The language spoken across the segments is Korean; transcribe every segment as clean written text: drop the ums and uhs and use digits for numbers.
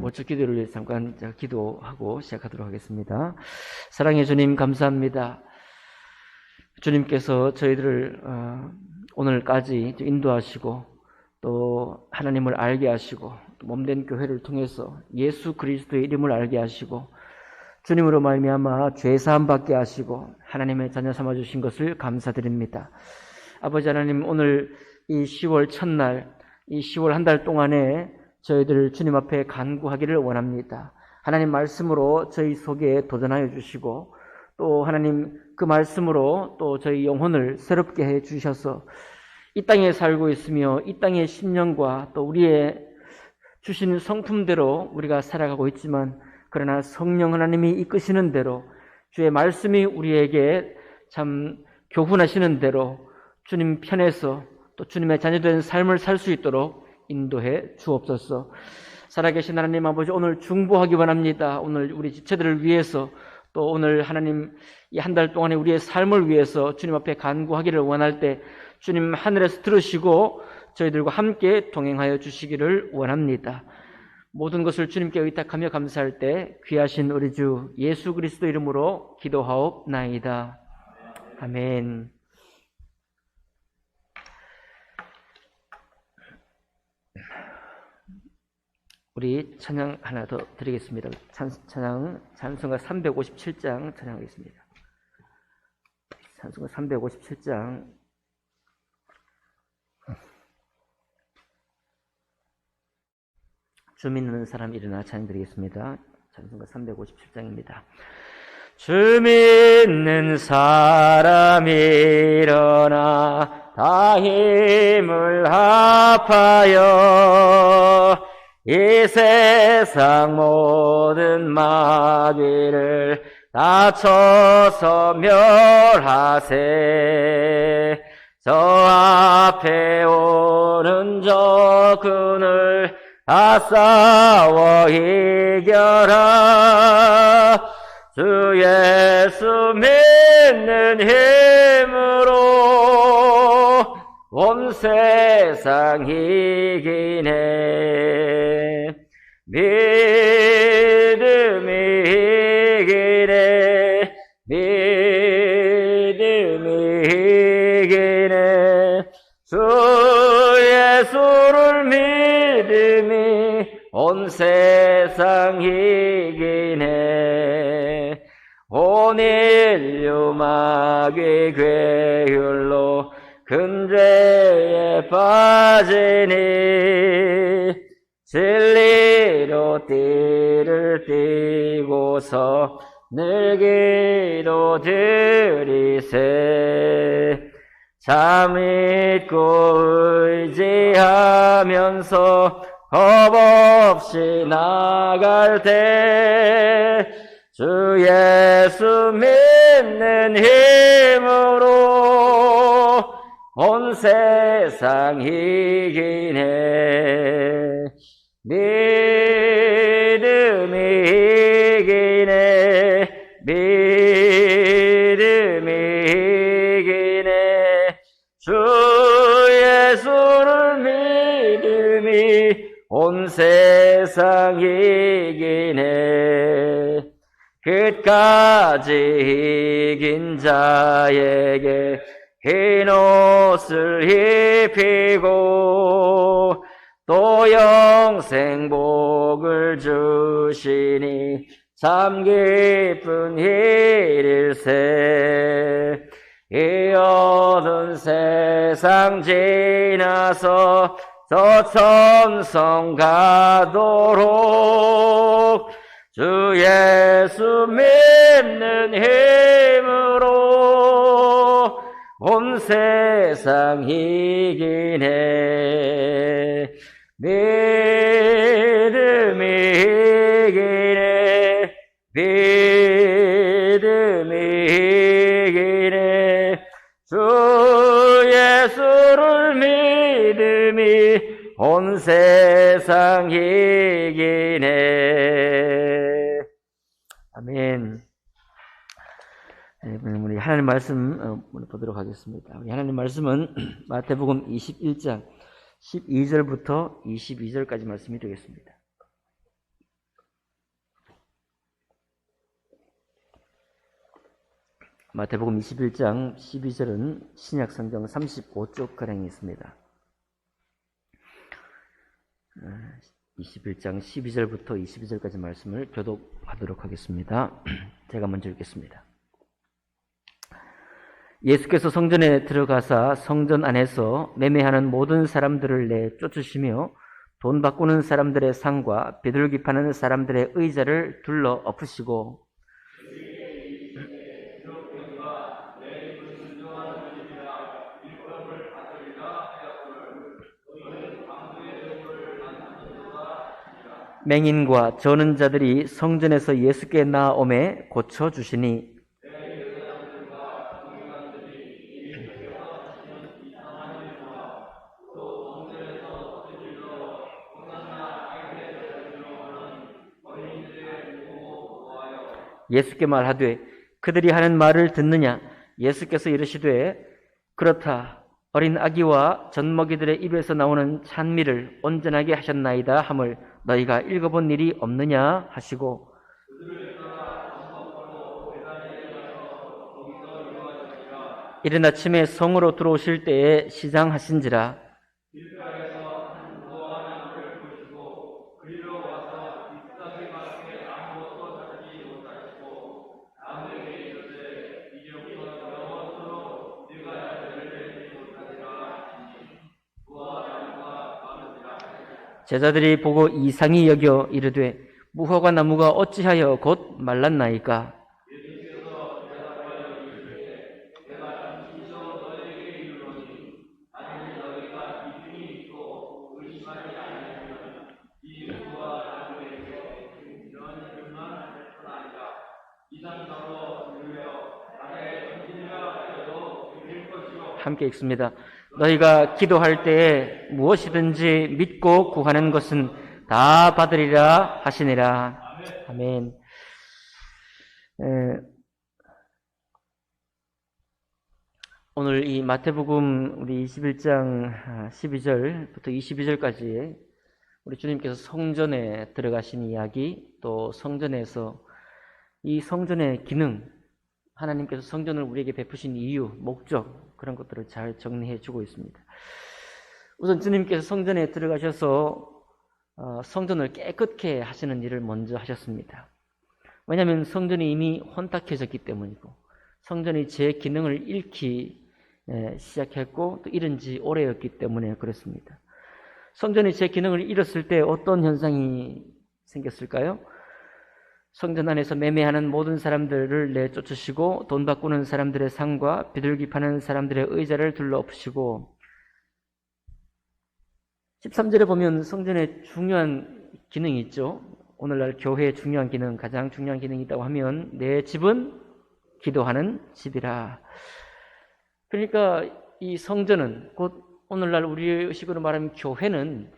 모처 기도를 위해 잠깐 기도하고 시작하도록 하겠습니다. 사랑의 주님, 감사합니다. 주님께서 저희들을 오늘까지 인도하시고 또 하나님을 알게 하시고 또 몸된 교회를 통해서 예수 그리스도의 이름을 알게 하시고 주님으로 말미암아 죄사함 받게 하시고 하나님의 자녀 삼아 주신 것을 감사드립니다. 아버지 하나님, 오늘 이 10월 첫날, 이 10월 한 달 동안에 저희들 주님 앞에 간구하기를 원합니다. 하나님 말씀으로 저희 속에 도전하여 주시고 또 하나님 그 말씀으로 또 저희 영혼을 새롭게 해 주셔서 이 땅에 살고 있으며 이 땅의 심령과 또 우리의 주신 성품대로 우리가 살아가고 있지만, 그러나 성령 하나님이 이끄시는 대로 주의 말씀이 우리에게 참 교훈하시는 대로 주님 편에서 또 주님의 자녀된 삶을 살 수 있도록 인도해 주옵소서. 살아계신 하나님 아버지, 오늘 중보하기 원합니다. 오늘 우리 지체들을 위해서 또 오늘 하나님 이 한 달 동안에 우리의 삶을 위해서 주님 앞에 간구하기를 원할 때 주님 하늘에서 들으시고 저희들과 함께 동행하여 주시기를 원합니다. 모든 것을 주님께 의탁하며 감사할 때 귀하신 우리 주 예수 그리스도 이름으로 기도하옵나이다. 아멘. 우리 찬양 하나 더 드리겠습니다. 찬송가 357장 찬양하겠습니다. 찬송가 357장. 주 믿는 사람 일어나 찬양 드리겠습니다. 찬송가 357장입니다. 주 믿는 사람 일어나 다 힘을 합하여 이 세상 모든 마귀를 다쳐서 멸하세. 저 앞에 오는 적군을 다 싸워 이겨라. 주 예수 믿는 힘으로 온 세상 이기네. 믿음이 이기네. 믿음이 이기네. 주 예수를 믿음이 온 세상 이기네. 온 인류 마귀 괴율로 근죄에 빠지니 진리로 띠를 띠고서 늘기로 들이세. 참 믿고 의지하면서 겁 없이 나갈 때 주 예수 믿는 힘으로 온 세상 이기네. 믿음이 이기네. 믿음이 이기네. 주 예수를 믿음이 온 세상 이기네. 끝까지 이긴 자에게 흰 옷을 입히고 또 영생복을 주시니 참 기쁜 일일세. 이 어두운 세상 지나서 저 천성 가도록 주 예수 믿는 힘으로 온 세상 이기네. 믿음이 이기네. 믿음이 이기네. 주 예수를 믿음이 온 세상 이기네. 아멘. 우리 하나님 말씀 보도록 하겠습니다. 우리 하나님 말씀은 마태복음 21장 12절부터 22절까지 말씀이 되겠습니다. 마태복음 21장 12절은 신약성경 35쪽가량이 있습니다. 21장 12절부터 22절까지 말씀을 교독하도록 하겠습니다. 제가 먼저 읽겠습니다. 예수께서 성전에 들어가사 성전 안에서 매매하는 모든 사람들을 내쫓으시며 돈 바꾸는 사람들의 상과 비둘기 파는 사람들의 의자를 둘러 엎으시고 맹인과 저는 자들이 성전에서 예수께 나오매 고쳐주시니 예수께 말하되 그들이 하는 말을 듣느냐? 예수께서 이르시되 그렇다. 어린 아기와 젖먹이들의 입에서 나오는 찬미를 온전하게 하셨나이다 함을 너희가 읽어본 일이 없느냐 하시고 이른 아침에 성으로 들어오실 때에 시장하신지라 제자들이 보고 이상히 여겨 이르되 무화과 나무가 어찌하여 곧 말랐나이까? 함께 읽습니다. 너희가 기도할 때에 무엇이든지 믿고 구하는 것은 다 받으리라 하시니라. 아멘. 오늘 이 마태복음 우리 21장 12절부터 22절까지 우리 주님께서 성전에 들어가신 이야기, 또 성전에서 이 성전의 기능, 하나님께서 성전을 우리에게 베푸신 이유, 목적, 그런 것들을 잘 정리해 주고 있습니다. 우선 주님께서 성전에 들어가셔서 성전을 깨끗게 하시는 일을 먼저 하셨습니다. 왜냐하면 성전이 이미 혼탁해졌기 때문이고 성전이 제 기능을 잃기 시작했고 또 잃은 지 오래였기 때문에 그렇습니다. 성전이 제 기능을 잃었을 때 어떤 현상이 생겼을까요? 성전 안에서 매매하는 모든 사람들을 내쫓으시고 돈 바꾸는 사람들의 상과 비둘기 파는 사람들의 의자를 둘러 엎으시고 13절에 보면 성전에 중요한 기능이 있죠. 오늘날 교회의 중요한 기능, 가장 중요한 기능이 있다고 하면 내 집은 기도하는 집이라. 그러니까 이 성전은 곧 오늘날 우리 식으로 말하면 교회는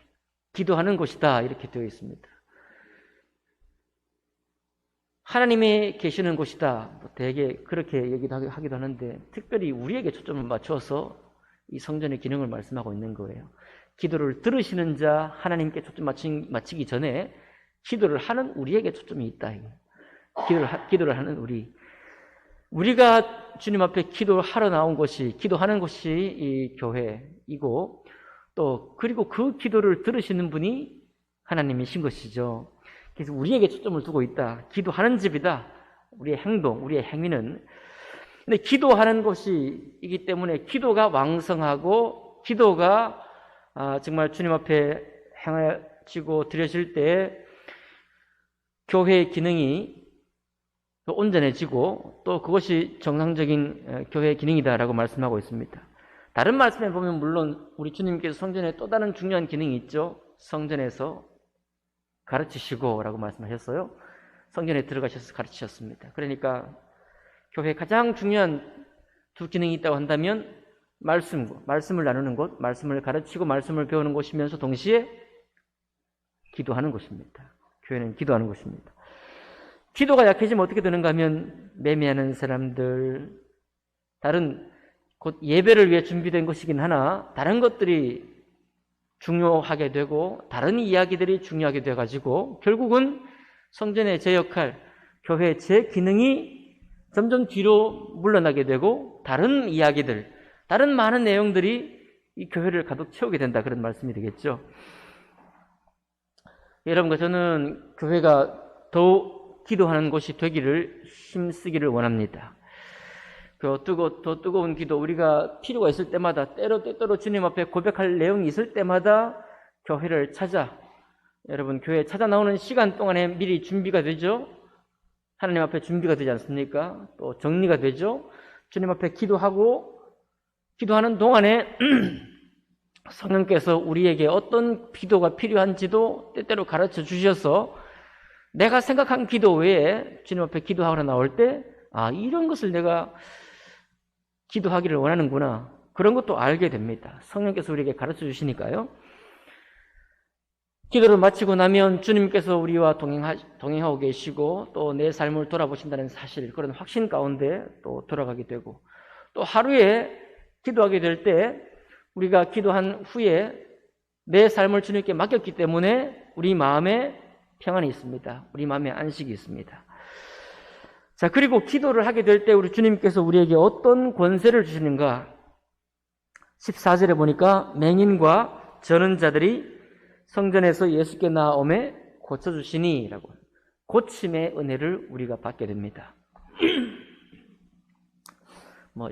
기도하는 곳이다 이렇게 되어 있습니다. 하나님이 계시는 곳이다. 대개 그렇게 얘기도 하기도 하는데 특별히 우리에게 초점을 맞춰서 이 성전의 기능을 말씀하고 있는 거예요. 기도를 들으시는 자, 하나님께 초점 맞추기 전에 기도를 하는 우리에게 초점이 있다. 기도를 하는 우리가 주님 앞에 기도를 하러 나온 곳이, 기도하는 곳이 이 교회이고 또 그리고 그 기도를 들으시는 분이 하나님이신 것이죠. 그래서 우리에게 초점을 두고 있다. 기도하는 집이다. 우리의 행동, 우리의 행위는. 근데 기도하는 곳이기 때문에 기도가 왕성하고 기도가 정말 주님 앞에 행하시고 드려질 때 교회의 기능이 온전해지고 또 그것이 정상적인 교회의 기능이다라고 말씀하고 있습니다. 다른 말씀에 보면 물론 우리 주님께서 성전에 또 다른 중요한 기능이 있죠. 성전에서 가르치시고 라고 말씀하셨어요. 성전에 들어가셔서 가르치셨습니다. 그러니까 교회에 가장 중요한 두 기능이 있다고 한다면 말씀을 나누는 곳, 말씀을 가르치고 말씀을 배우는 곳이면서 동시에 기도하는 곳입니다. 교회는 기도하는 곳입니다. 기도가 약해지면 어떻게 되는가 하면 매매하는 사람들, 다른 곧 예배를 위해 준비된 것이긴 하나 다른 것들이 중요하게 되고 다른 이야기들이 중요하게 돼가지고 결국은 성전의 제 역할, 교회의 제 기능이 점점 뒤로 물러나게 되고 다른 이야기들, 다른 많은 내용들이 이 교회를 가득 채우게 된다, 그런 말씀이 되겠죠. 여러분과 저는 교회가 더 기도하는 곳이 되기를 힘쓰기를 원합니다. 더 뜨거운 기도, 우리가 필요가 있을 때마다 때때로 주님 앞에 고백할 내용이 있을 때마다 교회를 찾아, 여러분 교회 찾아 나오는 시간 동안에 미리 준비가 되죠. 하나님 앞에 준비가 되지 않습니까? 또 정리가 되죠. 주님 앞에 기도하는 동안에 성령께서 우리에게 어떤 기도가 필요한지도 때때로 가르쳐 주셔서 내가 생각한 기도 외에 주님 앞에 기도하러 나올 때 이런 것을 내가 기도하기를 원하는구나, 그런 것도 알게 됩니다. 성령께서 우리에게 가르쳐 주시니까요. 기도를 마치고 나면 주님께서 우리와 동행하고 계시고 또 내 삶을 돌아보신다는 사실, 그런 확신 가운데 또 돌아가게 되고, 또 하루에 기도하게 될 때 우리가 기도한 후에 내 삶을 주님께 맡겼기 때문에 우리 마음에 평안이 있습니다. 우리 마음에 안식이 있습니다. 자, 그리고 기도를 하게 될 때 우리 주님께서 우리에게 어떤 권세를 주시는가? 14절에 보니까 맹인과 저는 자들이 성전에서 예수께 나아오매 고쳐주시니 라고, 고침의 은혜를 우리가 받게 됩니다.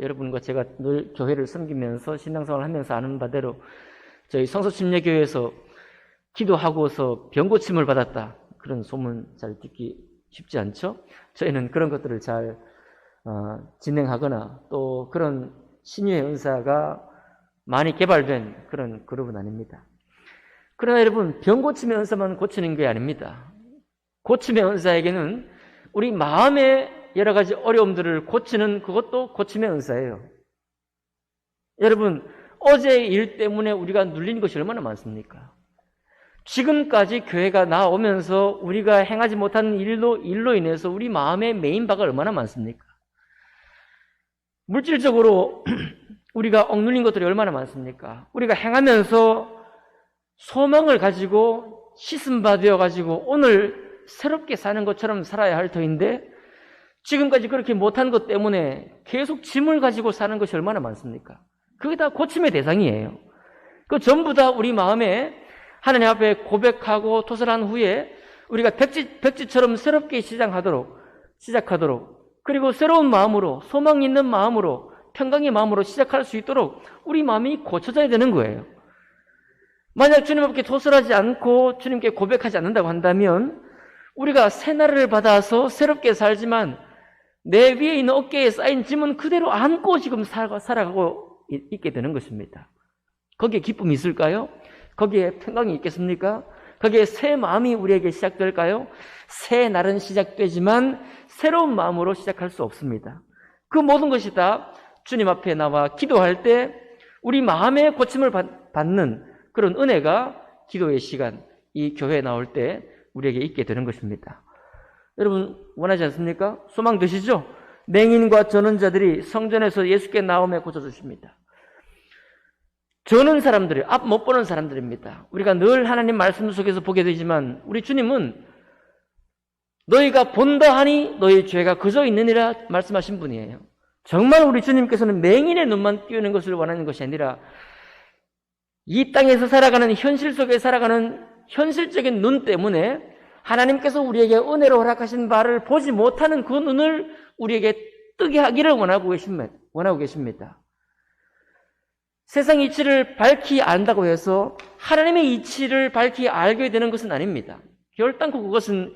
여러분과 제가 늘 교회를 섬기면서 신앙생활을 하면서 아는 바대로 저희 성서침례교회에서 기도하고서 병고침을 받았다, 그런 소문 잘 듣기 쉽지 않죠? 저희는 그런 것들을 잘 진행하거나 또 그런 신유의 은사가 많이 개발된 그런 그룹은 아닙니다. 그러나 여러분, 병고침의 은사만 고치는 게 아닙니다. 고침의 은사에게는 우리 마음의 여러 가지 어려움들을 고치는, 그것도 고침의 은사예요. 여러분, 어제의 일 때문에 우리가 눌린 것이 얼마나 많습니까? 지금까지 교회가 나오면서 우리가 행하지 못한 일로 인해서 우리 마음에 메인 바가 얼마나 많습니까? 물질적으로 우리가 억눌린 것들이 얼마나 많습니까? 우리가 행하면서 소망을 가지고 씻음바 되어가지고 오늘 새롭게 사는 것처럼 살아야 할 터인데 지금까지 그렇게 못한 것 때문에 계속 짐을 가지고 사는 것이 얼마나 많습니까? 그게 다 고침의 대상이에요. 그 전부 다 우리 마음에 하나님 앞에 고백하고 토설한 후에 우리가 백지처럼 새롭게 시작하도록, 그리고 새로운 마음으로, 소망 있는 마음으로, 평강의 마음으로 시작할 수 있도록 우리 마음이 고쳐져야 되는 거예요. 만약 주님 앞에 토설하지 않고 주님께 고백하지 않는다고 한다면 우리가 새날을 받아서 새롭게 살지만 내 위에 있는 어깨에 쌓인 짐은 그대로 안고 지금 살아가고 있게 되는 것입니다. 거기에 기쁨이 있을까요? 거기에 평강이 있겠습니까? 거기에 새 마음이 우리에게 시작될까요? 새 날은 시작되지만 새로운 마음으로 시작할 수 없습니다. 그 모든 것이 다 주님 앞에 나와 기도할 때 우리 마음의 고침을 받는 그런 은혜가 기도의 시간, 이 교회에 나올 때 우리에게 있게 되는 것입니다. 여러분 원하지 않습니까? 소망 되시죠? 맹인과 전원자들이 성전에서 예수께 나오며 고쳐주십니다. 저는 사람들이 앞 못 보는 사람들입니다. 우리가 늘 하나님 말씀 속에서 보게 되지만 우리 주님은 너희가 본다 하니 너희 죄가 그저 있느니라 말씀하신 분이에요. 정말 우리 주님께서는 맹인의 눈만 띄우는 것을 원하는 것이 아니라 이 땅에서 살아가는 현실 속에 살아가는 현실적인 눈 때문에 하나님께서 우리에게 은혜로 허락하신 바를 보지 못하는 그 눈을 우리에게 뜨게 하기를 원하고 계십니다. 세상 이치를 밝히 안다고 해서 하나님의 이치를 밝히 알게 되는 것은 아닙니다. 결단코 그것은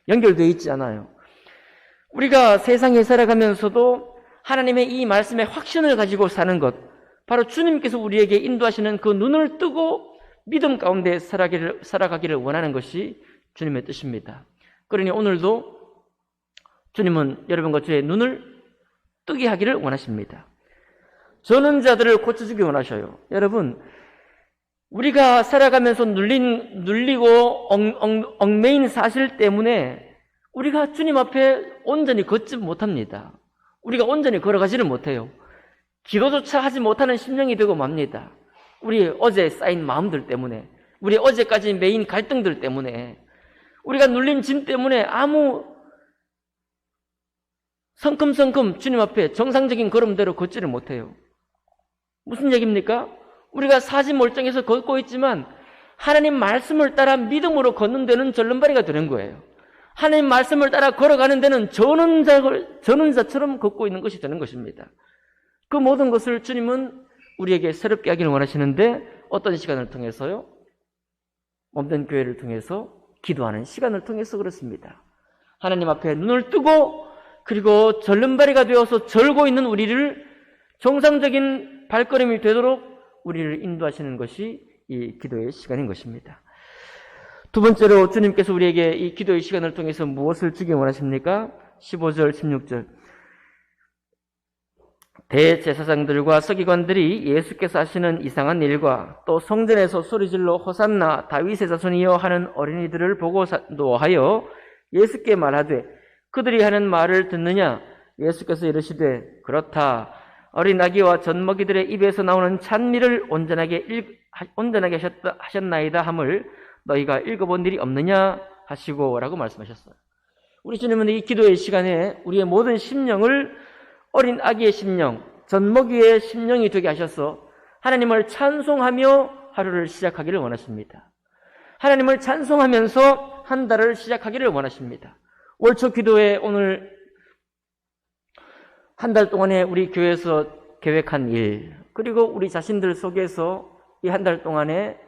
연결되어 있지 않아요. 우리가 세상에 살아가면서도 하나님의 이 말씀에 확신을 가지고 사는 것, 바로 주님께서 우리에게 인도하시는 그 눈을 뜨고 믿음 가운데 살아가기를 원하는 것이 주님의 뜻입니다. 그러니 오늘도 주님은 여러분과 저의 눈을 뜨게 하기를 원하십니다. 저는 자들을 고쳐주기 원하셔요. 여러분, 우리가 살아가면서 눌리고 얽매인 사실 때문에 우리가 주님 앞에 온전히 걷지 못합니다. 우리가 온전히 걸어가지를 못해요. 기도조차 하지 못하는 심령이 되고 맙니다. 우리 어제 쌓인 마음들 때문에, 우리 어제까지 매인 갈등들 때문에, 우리가 눌린 짐 때문에 아무 성큼성큼 주님 앞에 정상적인 걸음대로 걷지를 못해요. 무슨 얘기입니까? 우리가 사지 멀쩡해서 걷고 있지만 하나님 말씀을 따라 믿음으로 걷는 데는 절름발이가 되는 거예요. 하나님 말씀을 따라 걸어가는 데는 전원자처럼 걷고 있는 것이 되는 것입니다. 그 모든 것을 주님은 우리에게 새롭게 하기를 원하시는데 어떤 시간을 통해서요? 몸된 교회를 통해서 기도하는 시간을 통해서 그렇습니다. 하나님 앞에 눈을 뜨고 그리고 절름발이가 되어서 절고 있는 우리를 정상적인 발걸음이 되도록 우리를 인도하시는 것이 이 기도의 시간인 것입니다. 두 번째로 주님께서 우리에게 이 기도의 시간을 통해서 무엇을 주기 원하십니까? 15절, 16절. 대제사장들과 서기관들이 예수께서 하시는 이상한 일과 또 성전에서 소리질러 호산나 다윗의 자손이여 하는 어린이들을 보고 노하여 예수께 말하되 그들이 하는 말을 듣느냐? 예수께서 이르시되 그렇다. 어린 아기와 젖먹이들의 입에서 나오는 찬미를 온전하게 하셨나이다 함을 너희가 읽어본 일이 없느냐 하시고 라고 말씀하셨어요. 우리 주님은 이 기도의 시간에 우리의 모든 심령을 어린 아기의 심령, 젖먹이의 심령이 되게 하셔서 하나님을 찬송하며 하루를 시작하기를 원하십니다. 하나님을 찬송하면서 한 달을 시작하기를 원하십니다. 월초 기도회 오늘 한 달 동안에 우리 교회에서 계획한 일, 그리고 우리 자신들 속에서 이 한 달 동안에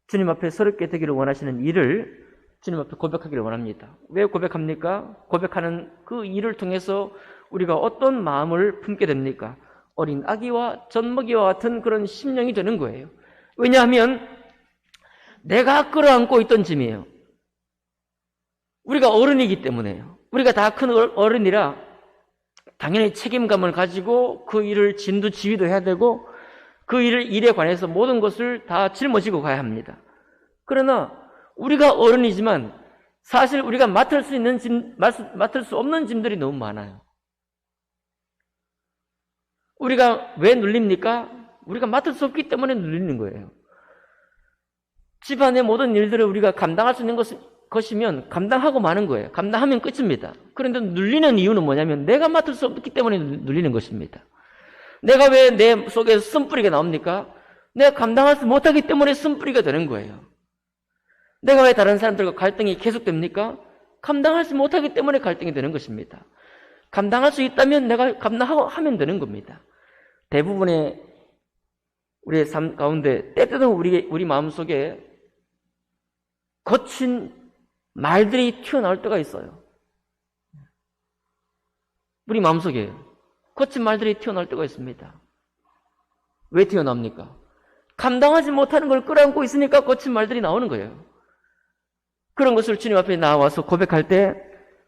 주님 앞에 서럽게 되기를 원하시는 일을 주님 앞에 고백하기를 원합니다. 왜 고백합니까? 고백하는 그 일을 통해서 우리가 어떤 마음을 품게 됩니까? 어린 아기와 젖먹이와 같은 그런 심령이 되는 거예요. 왜냐하면 내가 끌어안고 있던 짐이에요. 우리가 어른이기 때문에요. 우리가 다 큰 어른이라 당연히 책임감을 가지고 그 일을 진두지휘도 해야 되고 그 일에 관해서 모든 것을 다 짊어지고 가야 합니다. 그러나 우리가 어른이지만 사실 우리가 맡을 수 없는 짐들이 너무 많아요. 우리가 왜 눌립니까? 우리가 맡을 수 없기 때문에 눌리는 거예요. 집안의 모든 일들을 우리가 감당할 수 있는 것이면 감당하고 마는 거예요. 감당하면 끝입니다. 그런데 눌리는 이유는 뭐냐면 내가 맡을 수 없기 때문에 눌리는 것입니다. 내가 왜 내 속에서 쓴뿌리가 나옵니까? 내가 감당하지 못하기 때문에 쓴뿌리가 되는 거예요. 내가 왜 다른 사람들과 갈등이 계속됩니까? 감당하지 못하기 때문에 갈등이 되는 것입니다. 감당할 수 있다면 내가 감당하고 하면 되는 겁니다. 대부분의 우리의 삶 가운데 때때로 우리 마음속에 거친 말들이 튀어나올 때가 있어요. 우리 마음속에 거친 말들이 튀어나올 때가 있습니다. 왜 튀어나옵니까? 감당하지 못하는 걸 끌어안고 있으니까 거친 말들이 나오는 거예요. 그런 것을 주님 앞에 나와서 고백할 때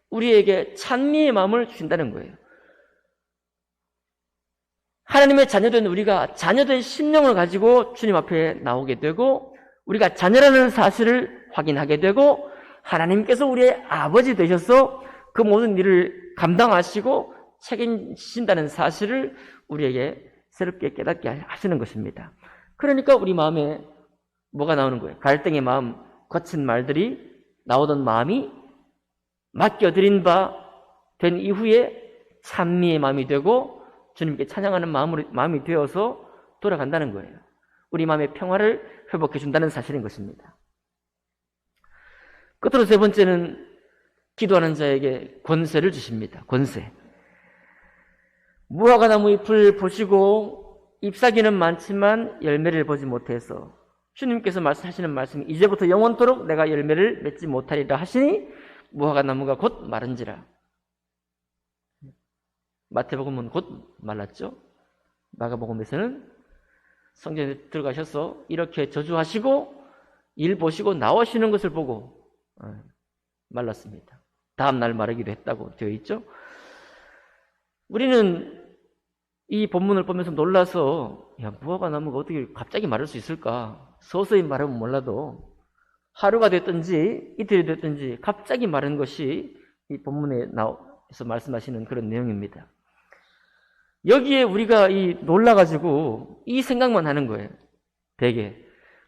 우리에게 찬미의 마음을 주신다는 거예요. 하나님의 자녀된 우리가 자녀된 심령을 가지고 주님 앞에 나오게 되고 우리가 자녀라는 사실을 확인하게 되고 하나님께서 우리의 아버지 되셔서 그 모든 일을 감당하시고 책임지신다는 사실을 우리에게 새롭게 깨닫게 하시는 것입니다. 그러니까 우리 마음에 뭐가 나오는 거예요? 갈등의 마음, 거친 말들이 나오던 마음이 맡겨드린 바 된 이후에 찬미의 마음이 되고 주님께 찬양하는 마음이 되어서 돌아간다는 거예요. 우리 마음의 평화를 회복해 준다는 사실인 것입니다. 끝으로 세 번째는 기도하는 자에게 권세를 주십니다. 권세. 무화과 나무 잎을 보시고 잎사귀는 많지만 열매를 보지 못해서 주님께서 말씀하시는 말씀이 이제부터 영원토록 내가 열매를 맺지 못하리라 하시니 무화과 나무가 곧 마른지라. 마태복음은 곧 말랐죠. 마가복음에서는 성전에 들어가셔서 이렇게 저주하시고 일 보시고 나오시는 것을 보고 말랐습니다. 다음 날 마르기도 했다고 되어 있죠. 우리는 이 본문을 보면서 놀라서 무화과 나무가 어떻게 갑자기 마를 수 있을까? 서서히 마르면 몰라도 하루가 됐든지 이틀이 됐든지 갑자기 마른 것이 이 본문에 나와서 말씀하시는 그런 내용입니다. 여기에 우리가 놀라가지고 이 생각만 하는 거예요. 되게.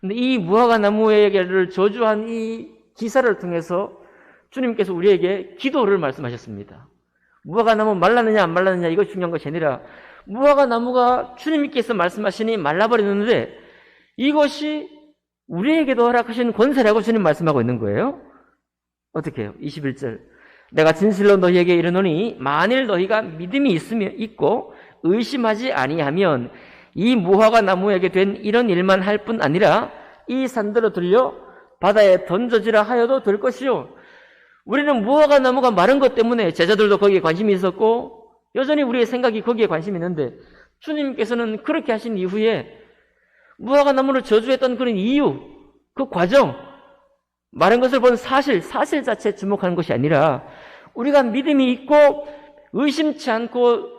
근데 이 무화과 나무에게를 저주한 이 기사를 통해서 주님께서 우리에게 기도를 말씀하셨습니다. 무화과 나무 말랐느냐 안 말랐느냐 이거 중요한 것이 아니라 무화과 나무가 주님께서 말씀하시니 말라버렸는데 이것이 우리에게도 허락하신 권세라고 주님 말씀하고 있는 거예요. 어떻게 해요? 21절 내가 진실로 너희에게 이르노니 만일 너희가 믿음이 있고 의심하지 아니하면 이 무화과 나무에게 된 이런 일만 할 뿐 아니라 이 산들로 들려 바다에 던져지라 하여도 될 것이요. 우리는 무화과 나무가 마른 것 때문에 제자들도 거기에 관심이 있었고 여전히 우리의 생각이 거기에 관심이 있는데 주님께서는 그렇게 하신 이후에 무화과 나무를 저주했던 그런 이유, 그 과정, 마른 것을 본 사실 자체에 주목하는 것이 아니라 우리가 믿음이 있고 의심치 않고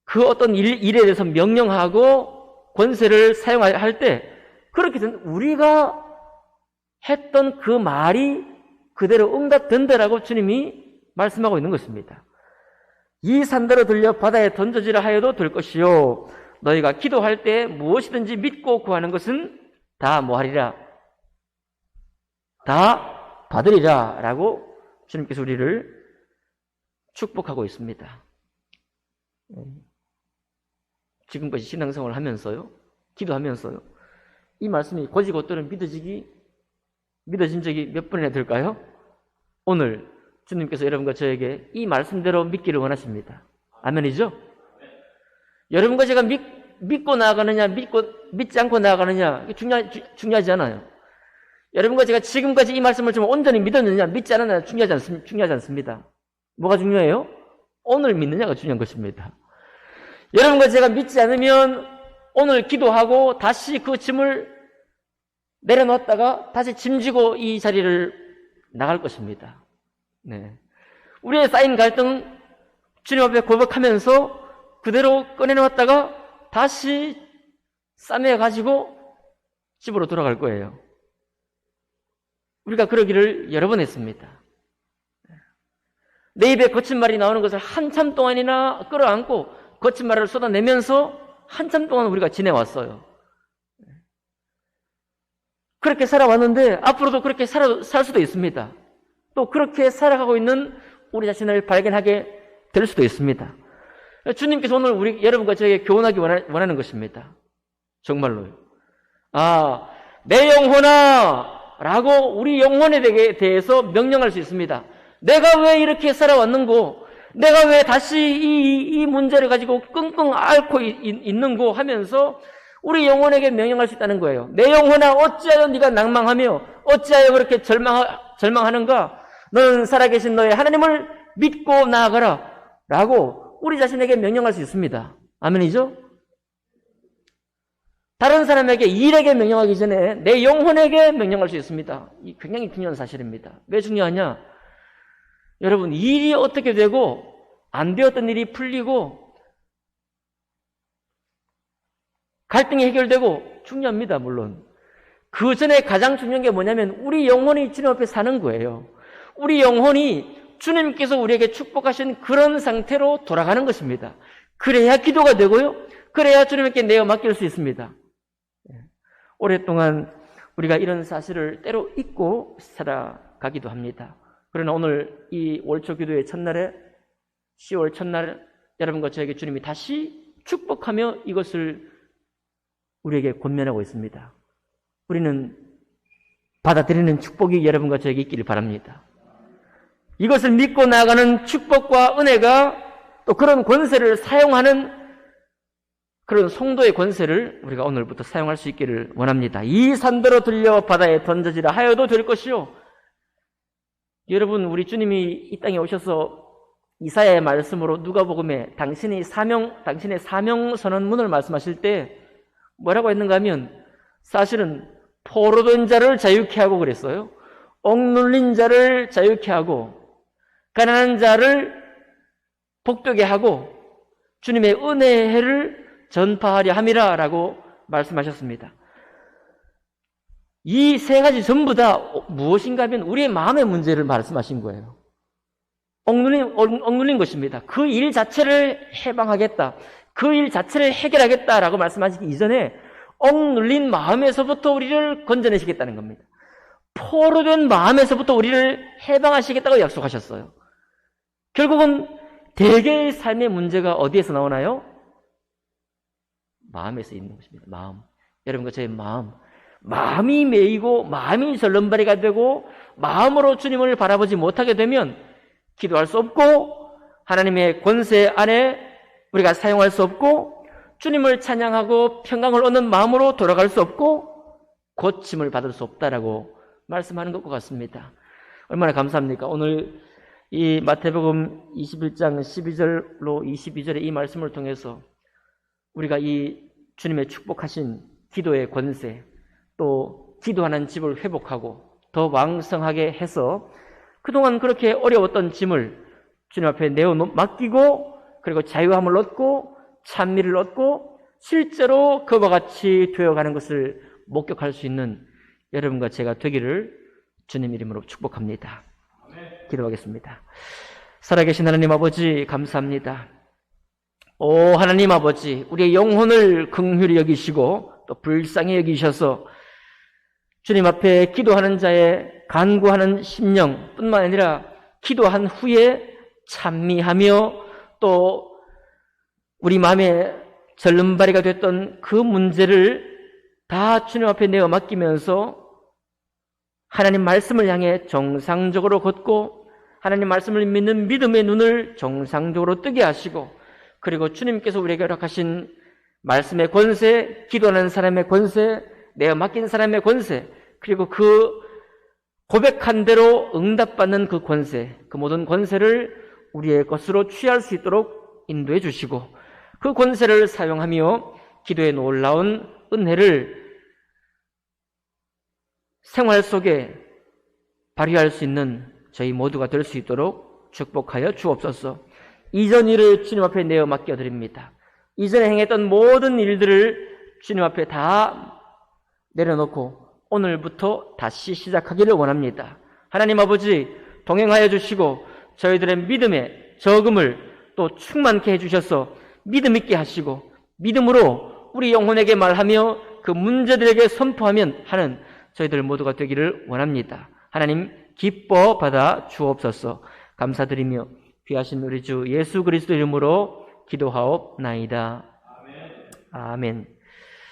그 어떤 일에 대해서 명령하고 권세를 사용할 때 그렇게 된 우리가 했던 그 말이 그대로 응답된다라고 주님이 말씀하고 있는 것입니다. 이 산대로 들려 바다에 던져지라 하여도 될 것이요 너희가 기도할 때 무엇이든지 믿고 구하는 것은 다 뭐하리라? 다 받으리라 라고 주님께서 우리를 축복하고 있습니다. 지금까지 신앙생활을 하면서요, 기도하면서요, 이 말씀이 거지것들은 믿어진 적이 몇 번이나 될까요? 오늘 주님께서 여러분과 저에게 이 말씀대로 믿기를 원하십니다. 아멘이죠? 여러분과 제가 믿고 나아가느냐, 믿지 않고 나아가느냐, 중요하지 않아요. 여러분과 제가 지금까지 이 말씀을 좀 온전히 믿었느냐, 믿지 않았느냐, 중요하지 않습니다. 뭐가 중요해요? 오늘 믿느냐가 중요한 것입니다. 여러분과 제가 믿지 않으면 오늘 기도하고 다시 그 짐을 내려놓았다가 다시 짐지고 이 자리를 나갈 것입니다. 네. 우리의 쌓인 갈등 주님 앞에 고백하면서 그대로 꺼내놓았다가 다시 싸매가지고 집으로 돌아갈 거예요. 우리가 그러기를 여러 번 했습니다. 내 입에 거친 말이 나오는 것을 한참 동안이나 끌어안고 거친 말을 쏟아내면서 한참 동안 우리가 지내왔어요. 그렇게 살아왔는데 앞으로도 그렇게 살 수도 있습니다. 또 그렇게 살아가고 있는 우리 자신을 발견하게 될 수도 있습니다. 주님께서 오늘 여러분과 저에게 교훈하기 원하는 것입니다. 정말로요. 내 영혼아! 라고 우리 영혼에 대해서 명령할 수 있습니다. 내가 왜 이렇게 살아왔는고, 내가 왜 다시 이 문제를 가지고 끙끙 앓고 있는고 하면서 우리 영혼에게 명령할 수 있다는 거예요. 내 영혼아, 어찌하여 네가 낭망하며 어찌하여 그렇게 절망하는가? 너는 살아계신 너의 하나님을 믿고 나아가라 라고 우리 자신에게 명령할 수 있습니다. 아멘이죠? 다른 사람에게, 일에게 명령하기 전에 내 영혼에게 명령할 수 있습니다. 이 굉장히 중요한 사실입니다. 왜 중요하냐? 여러분, 일이 어떻게 되고 안 되었던 일이 풀리고 갈등이 해결되고 중요합니다. 물론 그 전에 가장 중요한 게 뭐냐면 우리 영혼이 주님 앞에 사는 거예요. 우리 영혼이 주님께서 우리에게 축복하신 그런 상태로 돌아가는 것입니다. 그래야 기도가 되고요, 그래야 주님께 내어 맡길 수 있습니다. 오랫동안 우리가 이런 사실을 때로 잊고 살아가기도 합니다. 그러나 오늘 이 월초 기도의 첫날에 10월 첫날 여러분과 저에게 주님이 다시 축복하며 이것을 우리에게 권면하고 있습니다. 우리는 받아들이는 축복이 여러분과 저에게 있기를 바랍니다. 이것을 믿고 나아가는 축복과 은혜가 또 그런 권세를 사용하는 그런 성도의 권세를 우리가 오늘부터 사용할 수 있기를 원합니다. 이 산대로 들려 바다에 던져지라 하여도 될 것이요. 여러분, 우리 주님이 이 땅에 오셔서 이사야의 말씀으로 누가복음에 당신의 사명 선언문을 말씀하실 때 뭐라고 했는가 하면 사실은 포로된 자를 자유케 하고 그랬어요. 억눌린 자를 자유케 하고 가난한 자를 복되게 하고 주님의 은혜의 해를 전파하려 함이라 라고 말씀하셨습니다. 이 세 가지 전부 다 무엇인가 하면 우리의 마음의 문제를 말씀하신 거예요. 억눌린 것입니다. 그 일 자체를 해방하겠다, 그 일 자체를 해결하겠다라고 말씀하시기 이전에 억눌린 마음에서부터 우리를 건져내시겠다는 겁니다. 포로된 마음에서부터 우리를 해방하시겠다고 약속하셨어요. 결국은 대개의 삶의 문제가 어디에서 나오나요? 마음에서 있는 것입니다. 마음. 여러분과 저의 마음이 매이고 마음이 절름발이가 되고 마음으로 주님을 바라보지 못하게 되면 기도할 수 없고 하나님의 권세 안에 우리가 사용할 수 없고 주님을 찬양하고 평강을 얻는 마음으로 돌아갈 수 없고 고침을 받을 수 없다라고 말씀하는 것과 같습니다. 얼마나 감사합니까? 오늘 이 마태복음 21장 12절로 22절의 이 말씀을 통해서 우리가 이 주님의 축복하신 기도의 권세, 또 기도하는 집을 회복하고 더 왕성하게 해서 그동안 그렇게 어려웠던 짐을 주님 앞에 내어 맡기고 그리고 자유함을 얻고 찬미를 얻고 실제로 그와 같이 되어가는 것을 목격할 수 있는 여러분과 제가 되기를 주님 이름으로 축복합니다. 기도하겠습니다. 살아계신 하나님 아버지 감사합니다. 오 하나님 아버지, 우리의 영혼을 긍휼히 여기시고 또 불쌍히 여기셔서 주님 앞에 기도하는 자의 간구하는 심령뿐만 아니라 기도한 후에 찬미하며 또 우리 마음에 절름발이가 됐던 그 문제를 다 주님 앞에 내어 맡기면서 하나님 말씀을 향해 정상적으로 걷고 하나님 말씀을 믿는 믿음의 눈을 정상적으로 뜨게 하시고 그리고 주님께서 우리에게 허락하신 말씀의 권세, 기도하는 사람의 권세, 내어 맡긴 사람의 권세, 그리고 그 고백한 대로 응답받는 그 권세, 그 모든 권세를 우리의 것으로 취할 수 있도록 인도해 주시고 그 권세를 사용하며 기도의 놀라운 은혜를 생활 속에 발휘할 수 있는 저희 모두가 될 수 있도록 축복하여 주옵소서. 이전 일을 주님 앞에 내어 맡겨드립니다. 이전에 행했던 모든 일들을 주님 앞에 다 내려놓고 오늘부터 다시 시작하기를 원합니다. 하나님 아버지 동행하여 주시고 저희들의 믿음의 저금을 또 충만케 해주셔서 믿음 있게 하시고 믿음으로 우리 영혼에게 말하며 그 문제들에게 선포하면 하는 저희들 모두가 되기를 원합니다. 하나님 기뻐 받아 주옵소서. 감사드리며 귀하신 우리 주 예수 그리스도 이름으로 기도하옵나이다. 아멘.